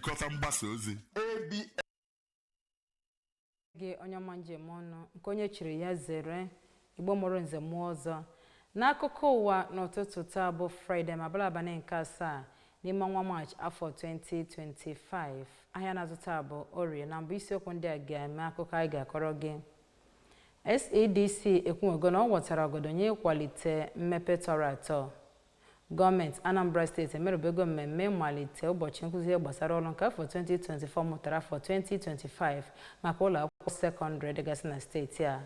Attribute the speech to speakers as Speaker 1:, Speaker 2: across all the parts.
Speaker 1: Kọta mgbasa ozi
Speaker 2: gị onye ọma njem ọnụ nke onye chiri ya zere Igbo mụrụ nze mmụọ ọzọ n'akụkọ ụwa n'ụtụtụ taa bụ Fraịde ma bụrụ abalị nke asaa n'ime ọnwa Maachị afọ 2025. Ahịa na-azụta bụ Orie na mbụ isiokwu ndị a ga-eme akụkọ anyị ga-akọrọ gị. SADC ekwuwego na ọ ghọtara ọgọdọ nye ịkwalite mmepe tọrọ atọ. Gọọmenti Anambra Steeti emerụbego mmemme mmalite ụbọchị nkụzi gbasara ọrụ nke afọ 2024 mụtara afọ 2025 maka ụlọ akwụkwọ sekọndịrị dịgasị na steeti a.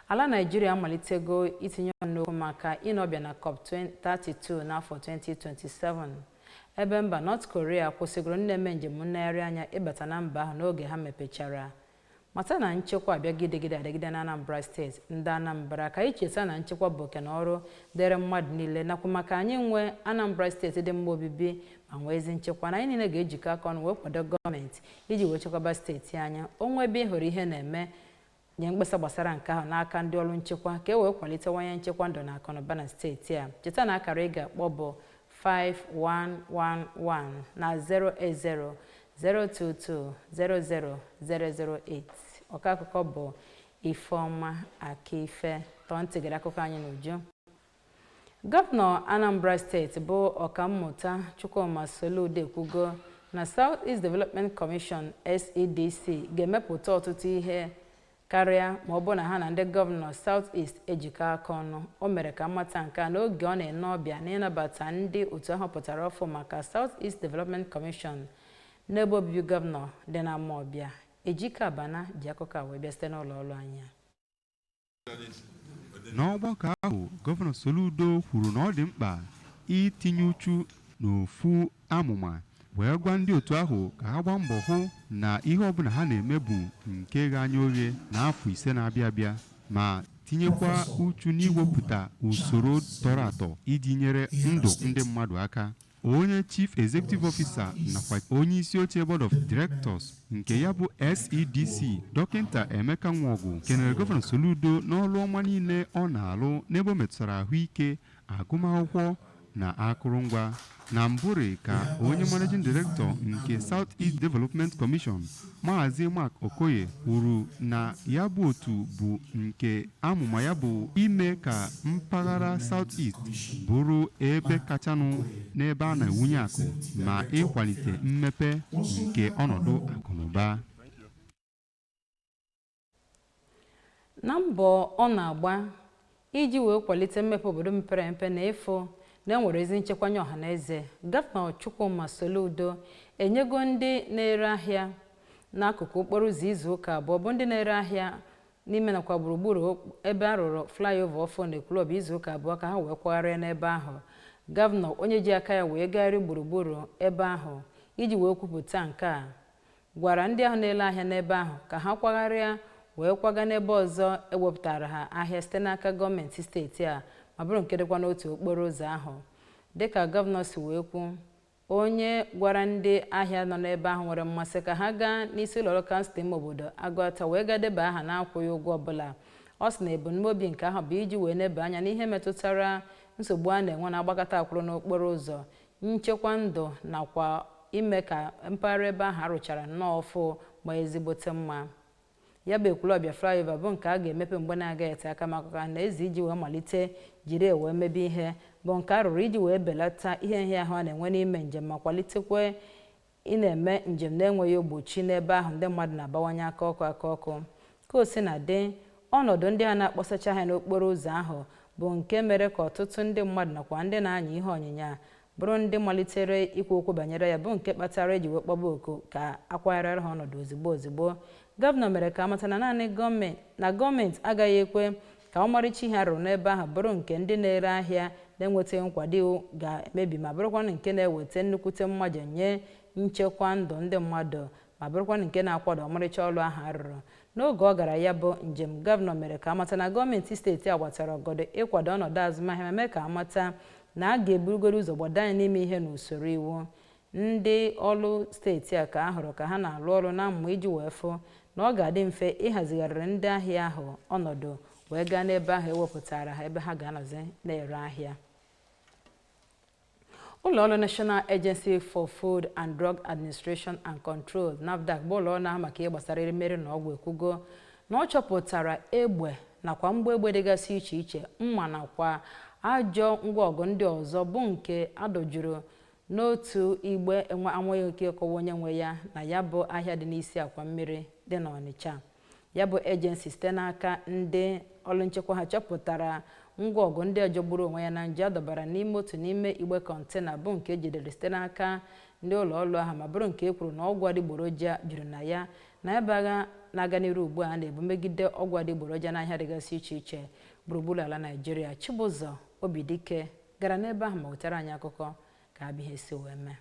Speaker 2: Ala Naịjirịa amalitego itinye ọnụ n'okwu maka ịnọbịa na COP32 n'afọ 2027 ebe mba North Korea kwụsịgoro ndị na-eme njem nlegharị anya ịbata na mba ahụ n'oge ha mepechara. Mata na nchekwa abịagidegide adịgide na Anambra Steeti ndị Anambra ka anyị cheta na nchekwa bụ oke na ọrụ dịrị mmadụ niile nakwa maka anyị nwee Anambra Steeti dị mma obibi ma nwee ezi nchekwa na anyị niile ga-ejikọ aka ọnụ wee kwado gọọmenti iji wee chekwaba steeti anya onwe ebe ịhụrụ ihe na-eme nye mkpesa gbasara nke ahụ n'aka ndị ọrụ nchekwa ka e wee kwalitewanye nchekwa ndụ na akụnụba na steeti a. Cheta na akara ị ga-akpọ bụ 5111 na 080-022-00008. Ọka akụkọ bụ Ifeọma Akife. Tọọ ntị gere akụkọ anyị n'uju. Gọvanọ Anambra Steeti bụ Ọkammụta Chukwuma Soludo ekwugo na South East Development Commission SEDC ga-emepụta ọtụtụ ihe karịa ma ọ bụ na ha na ndị gọvanọ South East ejikọ aka ọnụ. O mere ka mmata nke a n'oge ọ na-ene ọbịa na ịnabata ndị otu ahụ pụtara ọfụ maka South East Development Commission n'ebe obibi gọvanọ dị na Amawbia. Ejike Abana ji akụkọ a wee bịa site n'ụlọ ọrụ anyị.
Speaker 3: N'ọgbakọ ahụ, Gọvanọ Soludo kwuru na ọ dị mkpa itinye uchu n'ofu amụma wee gwa ndị otu ahụ ka ha gbaa mbọ hụ na ihe ọbụla ha na-eme bụ nke ga-anya oghe n'afọ 5 na-abịa abịa ma tinyekwa uchu n'iwepụta usoro tọrọ atọ iji nyere ndụ ndị mmadụ aka. Onye Chief Executive Officer nakwa onye isi oche Board of Directors nke ya bụ SEDC Dọkịta Emeka Nwogu kenere Gọvanọ Soludo n'ọrụ ọma niile ọ na-alụ n'ebe o metụtara ahụike, agụmakwụkwọ na akụrụngwa. Na mbụre ka onye Managing Director nke South East Development Commission Maazị Mark Okoye kwuru na ya bụ otu bụ nke amụma ya bụ ime ka mpaghara South East bụrụ ebe kachanụ n'ebe a na-ewunye akụ ma ịkwalite mmepe nke ọnọdụ akụnụba.
Speaker 2: Na mbọ ọ na-agba iji wee kwalite mmepe obodo mepere emepe na ịfụ na enwere ezi nchekwa nye ọhaneze, Gọvanọ Chukwuma Soludo enyego ndị na-ere ahịa n'akụkụ okporo ụzọ izu ụka abụọ bụ ndị na-ere ahịa n'ime nakwa gburugburu ebe a rụrụ flyover ọfụ na Ekwulọbụ izu ụka abụọ ka ha wee kwagharịa n'ebe ahụ. Gọvanọ onye ji aka ya wee gagharị gburugburu ebe ahụ iji wee kwupụta nke a gwara ndị ahụ na-ele ahịa n'ebe ahụ ka ha kwagharịa wee kwaga n'ebe ọzọ ewepụtara ha ahịa site n'aka gọọmenti steeti a ma bụrụ nke dịkwa n'otu okporo ụzọ ahụ. Dịka gọvanọ si wee kwu, onye gwara ndị ahịa nọ n'ebe ahụ nwere mmasị ka ha gaa n'isi ụlọọrụ kansụl ime obodo Agụata wee gaa deba aha na-akwụghị ụgwọ ọbụla. Ọ sị na ebumnobi nke ahụ bụ iji wee neba anya n'ihe metụtara nsogbu a na-enwe na-agbakọta akwụrụ n'okporo ụzọ, nchekwa ndụ nakwa ime ka mpaghara ebe ahụ arụchara nnọọ ọfụ ma ezigbote mma. Ya bụ Ekwulọbịa flyover bụ nke a ga-emepe mgbe na-agaghị ete aka maka na ezi iji wee malite jiri wee mebe ihe bụ nke a rụrụ iji wee belata ihe nhịahụ a na-enwe n'ime njem ma kwalitekwa ị na-eme njem na-enweghị ogbochi n'ebe ahụ ndị mmadụ na-abawanye aka ọkụ. Ka o si na dị, ọnọdụ ndị a na-akpọsacha ha n'okporo ụzọ ahụ bụ nke mere ka ọtụtụ ndị mmadụ nakwa ndị na-anya ihe ọnyịnya bụrụ ndị malitere ikwu okwu banyere ya bụ nke kpatara eji wee kpọba oku ka akwagharịra ha ọnọdụ ozigbo. Gọvanọ mere ka amata na naanị gọọmenti agaghị ekwe ka ọmarịcha ihe arụrụ n'ebe ahụ bụrụ nke ndị na-ere ahịa na-enweta nkwado ga-emebi ma bụrụkwa nke na-eweta nnukwute mmaja nye nchekwa ndụ ndị mmadụ ma bụrụkwa nke na-akwado ọmarịcha ọrụ ahụ arụrụ. N'oge ọ gara ya bụ njem, gọvanọ mere ka amata na gọọmenti steeti a gbatara ọgọdọ ịkwado ọnọdụ azụmahịa ma mee ka amata na a ga-eburugoro ụzọ gbado anya n'ime ihe n'usoro iwu. Ndị ọrụ steeti a ka a hụrụ ka ha na-alụ ọrụ na mmụ iji wee fụ na ọ ga-adị mfe ịhazigharịrị ndị ahịa ahụ ọnọdụ wee gaa n'ebe ahụ ewepụtara ha ebe ha ga-anọzi na-ere ahịa. ụlọọrụ National Agency for Food and Drug Administration and Control NAFDAC bụ ụlọọrụ na-ahụ maka ihe gbasara erimeri na ọgwụ ekwugo na ọ chọpụtara egbe nakwa mgba egbe dịgasị iche iche, mma nakwa ajọ ngwa ọgụ ndị ọzọ bụ nke adọjuru n'otu igbe enweghị ike ịkọwa onye nwe ya na ya bụ ahịa dị n'isi akwa mmiri dị n'Ọnịcha. Ya bụ agency site n'aka ndị ọrụ nchekwa ha chọpụtara ngwa ọgụ ndị a jọgburu onwe ya na nje adọbara n'ime otu n'ime igbe kọntena bụ nke ejidere site n'aka ndị ụlọọrụ ahụ, ma bụrụ nke e kwuru na ọgwụ adịgboroja juru na ya, na ebe agha na-aga n'iru ugbu a na-ebu megide ọgwụ adịgboroja n'ahịa dịgasị iche iche gburugburu ala Naịjirịa. Chibụzọ Obidike gara n'ebe ahụ ma wetara anyị akụkọ ka abịa ihe si wee mee.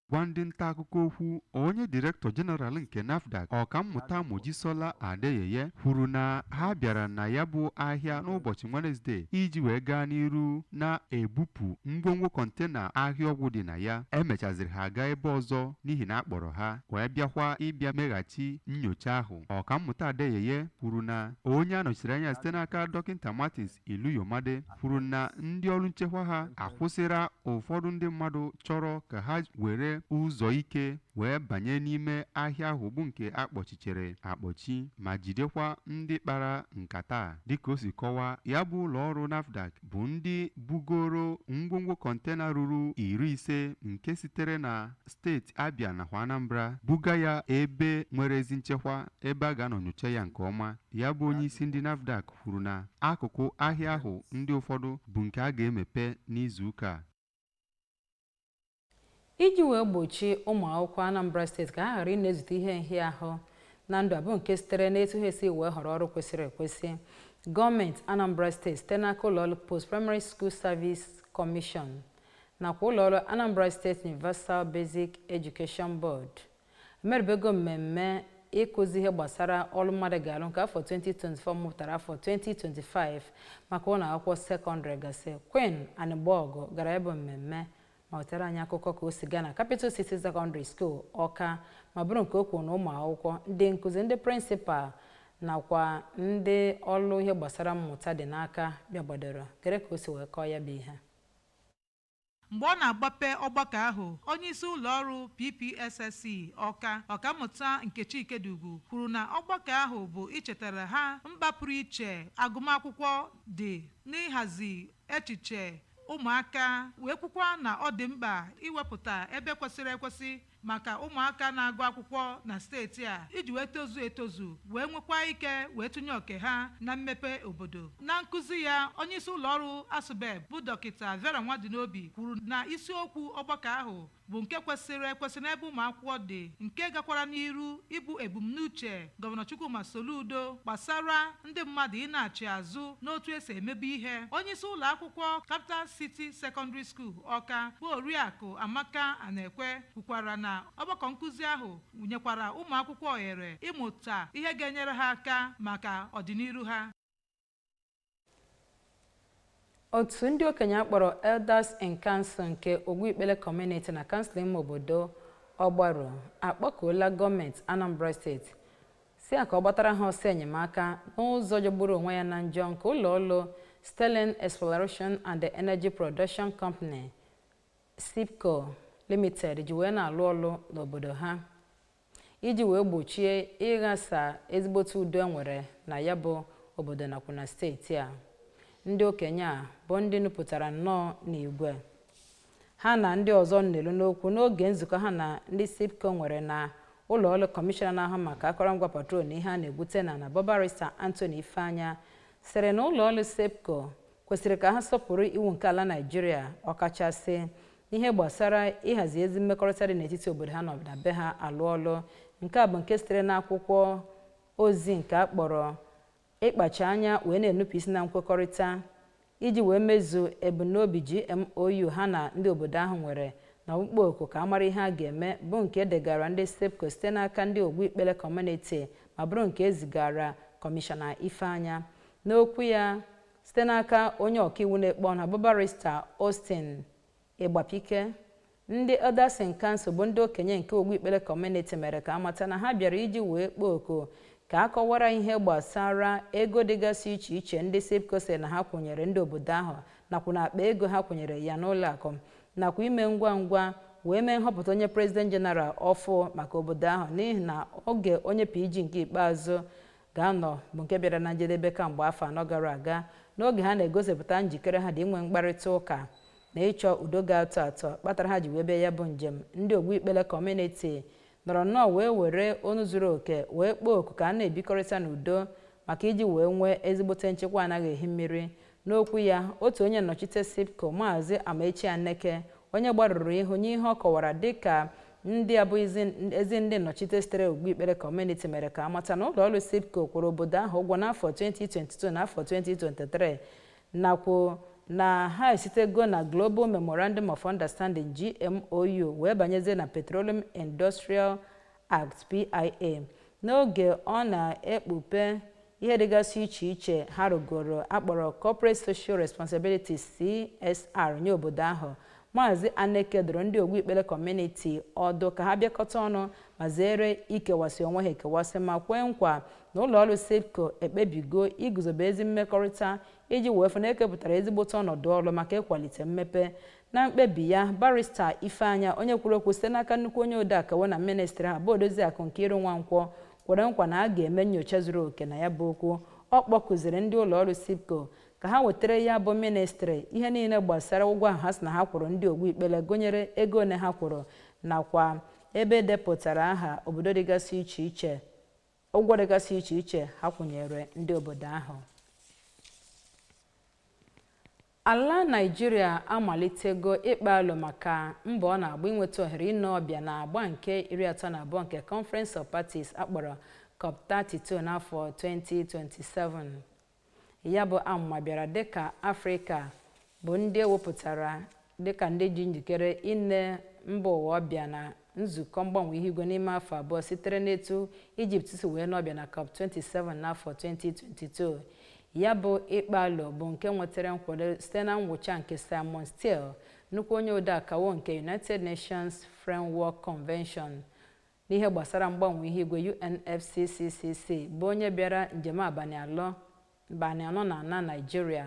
Speaker 3: Gwa ndị nta akụkọ okwu onye Director General nke NAFDAC Ọkammụta Mojisola Adeyeye kwuru na ha bịara na ya bụ ahịa n'ụbọchị Wednesday iji wee gaa n'iru na-ebupụ ngwongwo kọntena ahịa ọgwụ dị na ya. Emechaziri ha gaa ebe ọzọ n'ihi na akpọrọ ha wee bịakwa ịbịa meghachi nyocha ahụ. Ọkammụta Adeyeye kwuru na onye anọchiri anya site n'aka Dọkịta Martins Iluyomade kwuru na ndị ọrụ nchekwa ha akwụsịra ụfọdụ ndị mmadụ chọrọ ka ha were ụzọ ike wee banye n'ime ahịa ahụ bụ nke akpọchichere akpọchi ma jidekwa ndị kpara nkata. Dịka o si kọwaa, ya bụ ụlọ ọrụ NAFDAC bụ ndị bugoro ngwongwo kọntena ruru 50 nke sitere na steeti Abia nakwa Anambra buga ya ebe nwere ezi nchekwa ebe a ga-anọ nyocha ya nke ọma. Ya bụ onye isi ndị NAFDAC kwuru na akụkụ ahịa ahụ ndị ụfọdụ bụ nke a ga-emepe n'izu ụka
Speaker 2: iji wee gbochie ụmụ akwụkwọ Anambra steeti ka ha ghara ị na-ezute ihe nhịahụ na ndụ abụ nke sitere n'etu ha esi wee họrọ ọrụ kwesịrị ekwesị. Gọọmenti Anambra steeti site n'aka ụlọọrụ Post Primary School Service Commission nakwa ụlọọrụ Anambra State Universal Basic Education Board emeribego mmemme ịkụzi ihe gbasara ọrụ mmadụ ga-arụ nke afọ 2024 mụpụtara afọ 2025 maka ụlọ akwụkwọ sekọndịrị gasị. Queen Anịgbọgụ gara ebe mmemme ma wetara anyị akụkọ ka o si gaa na Capital City Secondary School Ọka, ma bụrụ nke o kwuru na ụmụ akwụkwọ, ndị nkụzi, ndị prịnsịpal nakwa ndị ọrụ ihe gbasara mmụta dị n'aka bịa gbadoro. Kere ka o si wee kọọ ya bụ ihe.
Speaker 1: Mgbe ọ na-agbape ọgbakọ ahụ, onye isi ụlọ ọrụ PPSSC Ọka Ọkammụta Nkechi Ikedugwu kwuru na ọgbakọ ahụ bụ ichetara ha mba pụrụ iche agụmakwụkwọ dị n'ịhazi echiche ụmụaka, wee kwukwa na ọ dị mkpa iwepụta ebe kwesịrị ekwesị maka ụmụaka na-agụ akwụkwọ na steeti a iji wee tozu etozu wee nwekwa ike wee tụnye oke ha na mmepe obodo. Na nkụzi ya, onye isi ụlọ ọrụ ASUBEB bụ Dọkịta Vera Nwadinobi kwuru na isiokwu ọgbakọ ahụ bụ nke kwesịrị ekwesị n'ebe ụmụ akwụkwọ dị, nke gakwara n'iru ịbụ ebumnuche Gọvanọ Chukwuma Soludo gbasara ndị mmadụ ị na-achị azụ n'otu esi emebe ihe. Onye isi ụlọ akwụkwọ Capital City Secondary School Ọka bụ Oriakụ Amaka Anekwe kwukwara na ọgbakọ nkụzi ahụ nyekwara ụmụ akwụkwọ ohere ịmụta ihe ga-enyere ha aka maka ọdịnihu ha.
Speaker 2: Otu ndị okenye akpọrọ Elders in Council nke Ogbuikpele Community na kansụl ime obodo Ọgbaru akpọkuola gọọmenti Anambra steeti si aka ọ gbatara ha ọsọ enyemaka n'ụzọ jọgburu onwe ya na njọ nke ụlọọrụ Sterling Exploration and Energy Production Company SIPCO Limited ji wee na-alụ ọrụ n'obodo ha iji wee gbochie ịghasa ezigbote udo enwere na ya bụ obodo nakwa na steeti a. Ndị okenye a bụ ndị nupụtara nnọọ n'igwe ha na ndị ọzọ n'elu n'okwu n'oge nzukọ ha na ndị SIPCO nwere na ụlọọrụ kọmishọna na-ahụ maka akọrọngwa patrol na ihe a na-ebute na Barrister Anthony Ifeanya sịrị na ụlọọrụ SIPCO kwesịrị ka ha sọpụrụ iwu nke ala Naịjirịa, ọkachasị n'ihe gbasara ịhazi ezi mmekọrịta dị n'etiti obodo ha na be ha alụ ọrụ. Nke a bụ nke sitere n'akwụkwọ ozi nke a kpọrọ ịkpachi anya wee na-enupụ isi na nkwekọrịta iji wee mezuo ebumnobi GMOU ha na ndị obodo ahụ nwere na ọkpụkpọ oku ka amara ihe a ga-eme, bụ nke edegara ndị SIPCO site n'aka ndị Ogbuikpele Community ma bụrụ nke ezigara Kọmishọna Ifeanya. N'okwu ya site n'aka onye ọkaiwu na-ekpe ọnụ bụ Barrister Austin Igbapike, ndị Elders in Council bụ ndị okenye nke Ogbuikpele Community mere ka amata na ha bịara iji wee kpọọ oku ka a kọwara ihe gbasara ego dịgasị iche iche ndị SIPCO sị na ha kwụnyere ndị obodo ahụ nakwa na akpa ego ha kwụnyere ya n'ụlọ akụ nakwa ime ngwa ngwa wee mee nhọpụta onye President General ọfụ maka obodo ahụ, n'ihi na oge onye PG nke ikpeazụ ga-anọ bụ nke bịara na njedebe kamgbe afọ 4 gara aga, n'oge ha na-egosipụta njikere ha dị inwe mkparịta ụka na ịchọ udo ga-atọ atọ kpatara ha ji wee bịa ya bụ njem. Ndị Ogbuikpele Community nọrọ nnọọ wee were onu zuru oke wee kpọọ oku ka a na-ebikọrịta n'udo maka iji wee nwee ezigbote nchekwa anaghị ehi mmiri. N'okwu ya, otu onye nnọchite SIPCO Maazị Amaechi Aneke, onye gbarụrụ ihu n'ihe ọ kọwara dịka ndị abụghịzi ezi ndị nnọchite sitere Ogbuikpele Community, mere ka amata na ụlọọrụ SIPCO kwụrụ obodo ahụ ụgwọ n'afọ 2022 na afọ 2023 nakwa na ha esitego na Global Memorandum of Understanding GMOU wee banyezie na Petroleum Industrial Act PIA. N'oge ọ na-ekpupe ihe dịgasị iche iche ha rụgoro akpọrọ Corporate Social Responsibility CSR nye obodo ahụ, Maazị Aneke doro ndị Ogbuikpele Community ọdụ ka ha bịakọta ọnụ ma zere ikewasị onwe ha ekewasị, ma kwee nkwa na ụlọọrụ SIPCO ekpebigo iguzobe ezi mmekọrịta iji wee fụ na ekepụtara ezigbote ọnọdụ ọrụ maka ịkwalite mmepe. Na mkpebi ya, Barrister Ifeanya, onye kwuru okwu site n'aka nnukwu onye odeakawo na ministri ha bụ Odoziakụ Nkiru Nwankwọ, kwere nkwa na a ga-eme nnyocha zuru oke na ya bụ okwu. Ọ kpọkụziri ndị ụlọọrụ SIPCO ka ha wetara ya bụ ministri ihe niile gbasara ụgwọ ahụ ha sị na ha kwụrụ ndị Ogbuikpele, gụnyere ego one ha kwụrụ nakwa ebe depụtara aha obodo dịgasị iche iche, ụgwọ dịgasị iche iche ha kwụnyere ndị obodo ahụ. Ala Naịjirịa amalitego ịkpa alo maka mbọ ọ na-agba inweta ohere ịnọ ọbịa na agba nke 32 nke Conference of Parties akpọrọ COP32 n'afọ 2027. Ya bụ amụma bịara dịka Afrịka bụ ndị ewepụtara dịka ndị ji njikere ine mba ụwa ọbịa na nzukọ mgbanwe ihu igwe n'ime afọ abụọ sitere n'etu Ijipt si wee n'ọbịa na COP27 n'afọ 2022. Ya bụ ịkpa alo bụ nke nwetara nkwado site na ngwụcha nke Simon Steele, nnukwu onye odeakawo nke United Nations Framework Convention n'ihe gbasara mgbanwe ihu igwe UNFCCC, bụ onye bịara njem abalị anọ na Naịjirịa.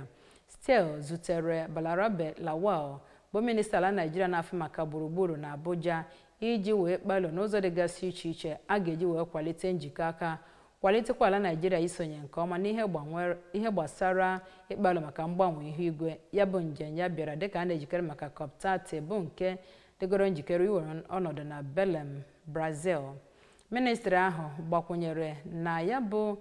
Speaker 2: Steele zutere Balarabe Lawal, bụ minista ala Naịjirịa na-afụ maka gburugburu na Abuja, iji wee kpalụ n'ụzọ dịgasị iche iche a ga-eji wee kwalite njikọ aka kwalitekwa ala Naịjirịa isonye nke ọma n'ihe gbasara ịkpalụ maka mgbanwe ihu igwe. Ya bụ njem ya bịara dịka a na-ejikere maka COP30 bụ nke dịgoro njikere iwere ọnọdụ na Belém, Brazil. Ministri ahụ gbakwunyere na ya bụ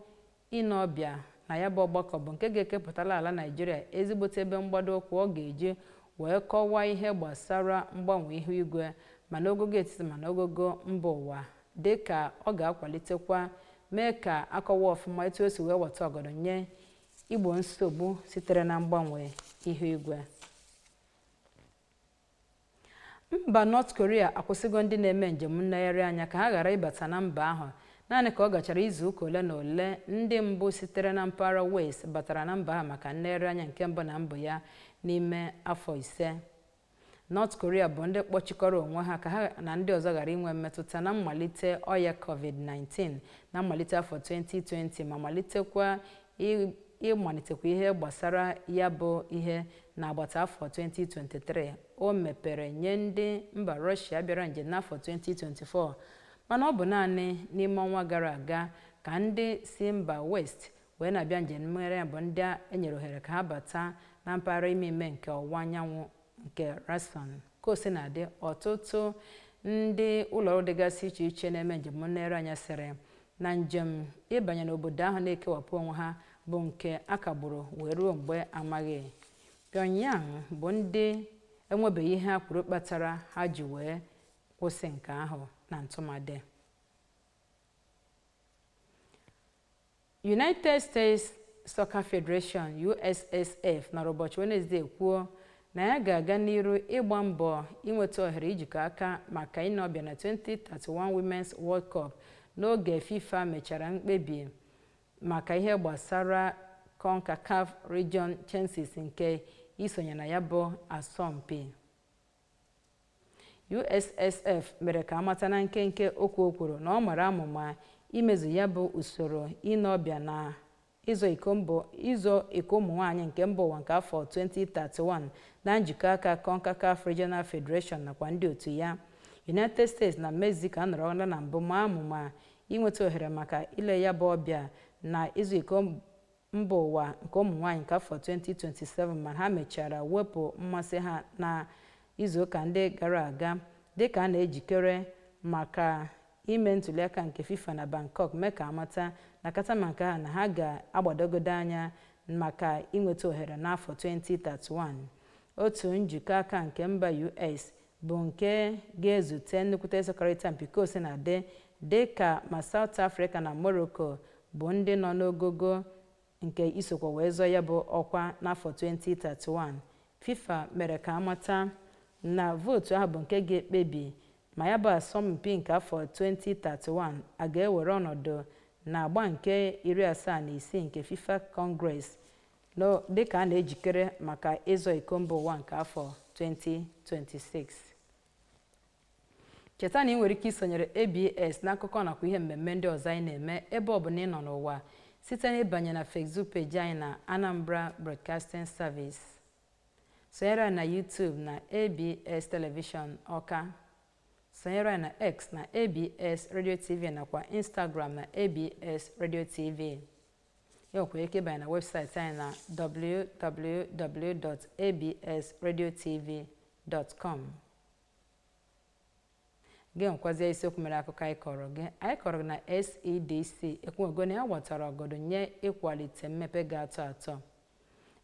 Speaker 2: ịnọbịa na ya bụ ọgbakọ bụ nke ga-ekepụtala ala Naịjirịa ezigbote ebe mgbado ụkwụ ọ ga-eji wee kọwaa ihe gbasara mgbanwe ihu igwe ma n'ogogo etiti ma n'ogogo mba ụwa, dịka ọ ga-akwalitekwa mee ka akọwa ọfụma etu o si wee weta ọgọdọ nye igbo nsogbu sitere na mgbanwe ihu igwe. Mba North Korea akwụsịgo ndị na-eme njem nlegharị anya ka ha ghara ịbata na mba ahụ naanị ka ọ gachara izu ụka ole na ole ndị mbụ sitere na mpaghara West batara na mba ahụ maka nlegharị anya nke mbụ na mbụ ya n'ime afọ 5. North Korea bụ ndị kpọchikọrọ onwe ha ka ha na ndị ọzọ ghara inwe mmetụta na mmalite ọya COVID-19 na mmalite afọ 2020 ma malitekwa ịmalitekwa ihe gbasara ya bụ ihe n'agbata afọ 2023. O mepere nye ndị mba Russia bịara njem n'afọ 2024, mana ọ bụ naanị n'ime ọnwa gara aga ka ndị si mba West wee na-abịa njem mmegharị bụ ndị enyere ohere ka ha bata na mpaghara ime ime nke ọwụwa anyanwụ nke Rason. Ka o si na-adị, ọtụtụ ndị ụlọọrụ dịgasị iche iche na-eme njem nlegharị anya sịrị na njem ịbanye n'obodo ahụ na-ekewapụ onwe ha bụ nke akagburu wee ruo mgbe amaghị. Pyongyang bụ ndị enwebeghị ihe ha kwuru kpatara ha ji wee kwụsị nke ahụ na ntụmadị. United States Soccer Federation USSF nọrọ ụbọchị Wenezdee kwuo na ya ga-aga n'iru ịgba mbọ inweta ohere ijikọ aka maka ịnọbịa na 2031 Women's World Cup n'oge FIFA mechara mkpebi maka ihe gbasara CONCACAF Region Chances nke isonye na ya bụ asọmpi. USSF mere ka amata na nkenke okwu o kwuru na ọ mara amụma imezu ya bụ usoro ịnọbịa na ịzọ iko ụmụ nwaanyị nke mba ụwa nke afọ 2031 na njikọ aka CONCACAF Regional Federation nakwa ndị otu ya. United States na Mexico anọrọla na mbụ ma amụma inweta ohere maka ile ya bụ ọbịa na ịzọ iko mba ụwa nke ụmụ nwaanyị nke afọ 2027 ma ha mechara wepụ mmasị ha na izuụka ndị gara aga dịka a na-ejikere maka ime ntụliaka nke FIFA na Bangkok mee ka amata na katama nke ha na ha ga-agbadogodo anya maka inweta ohere n'afọ 2031. Otu njikọ aka nke mba US bụ nke ga-ezute nnukwute sekọrịta mpiko sinadị dịka ma South Africa na Morocco bụ ndị nọ n'ogogo nke isokwa wee zọọ ya bụ ọkwa n'afọ 2031. FIFA mere ka amata na vootu ahụ bụ nke ga-ekpebi ma ya bụ asọmpi nke afọ 2031 a ga-ewere ọnọdụ na agba nke 76 nke FIFA Congress dịka a na-ejikere maka ịzọ iko mba ụwa nke afọ 2026. Cheta na ị nwere ike isonyere ABS n'akụkọ nakwa ihe mmemme ndị ọzọ anyị na-eme ebe ọ bụla ị nọ n'ụwa site n'ịbanye na Facebook page anyị na Anambra Broadcasting Service. Sonyere anyị na YouTube na ABS Television Ọka. Sonyere anyị na X na ABS Radio TV nakwa Instagram na ABS Radio TV. Enwekwara ike ịbanye na webụsaịtị anyị na www.absradiotv.com. Gị nwekwazie isiokwu mere akụkọ anyị kọrọ gị na SEDC ekwugo na ya gbọtara ọgọdọ nye ịkwalite mmepe ga-atọ atọ.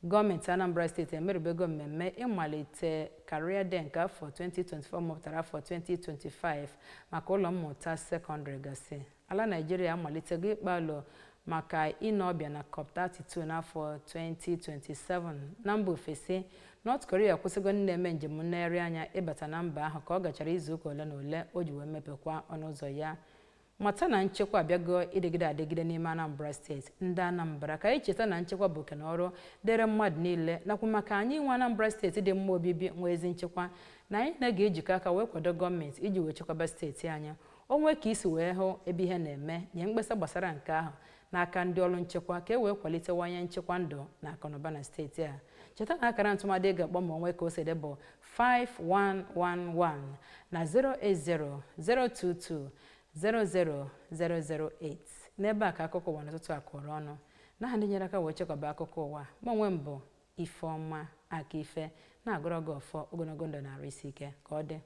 Speaker 2: Gọọmenti Anambra Steeti emerụbego mmemme ịmalite Career Day nke afọ 2024 mụpụtara afọ 2025 maka ụlọ mmụta sekọndịrị gasị. Ala Naịjirịa amalitego ịkpa alụ maka ịnọ ọbịa na COP32 n'afọ 2027. Na mba ofesi, North Korea akwụsịgo ndị na-eme njem nlegharị anya ịbata na mba ahụ ka ọ gachara izuụka ole na ole o ji wee mepekwa ọnụ ụzọ ya. Mata na nchekwa abịago ịdịgide adịgide n'ime Anambra Steeti. Ndị Anambra ka anyị cheta na nchekwa bụ oke na ọrụ dịrị mmadụ niile nakwa maka anyị nwe Anambra Steeti dị mma obibi nwe ezi nchekwa na anyị na-ejikọ aka wee kwado gọọmenti iji wee chekwaba steeti anyị. O nwee ka isi wee hụ ebe ihe na-eme nye mkpesa gbasara nke ahụ n'aka ndị ọrụ nchekwa ka e wee kwalitewanye nchekwa ndụ na akụnụba na steeti a. Cheta na akara ntụmadị ga-akpọ ma onwe ka o sede bụ 5111 na 08022000008. N'ebe a ka akụkọ ụwa n'ụtụtụ a kọrọ ọnụ na ndị nyere aka wee chekwaba akụkọ ụwa ma onwe mbụ Ifeọma aka ife na-agụrụ gị ọfọ ogologo ndụ na arụ isi ike ka ọ dị.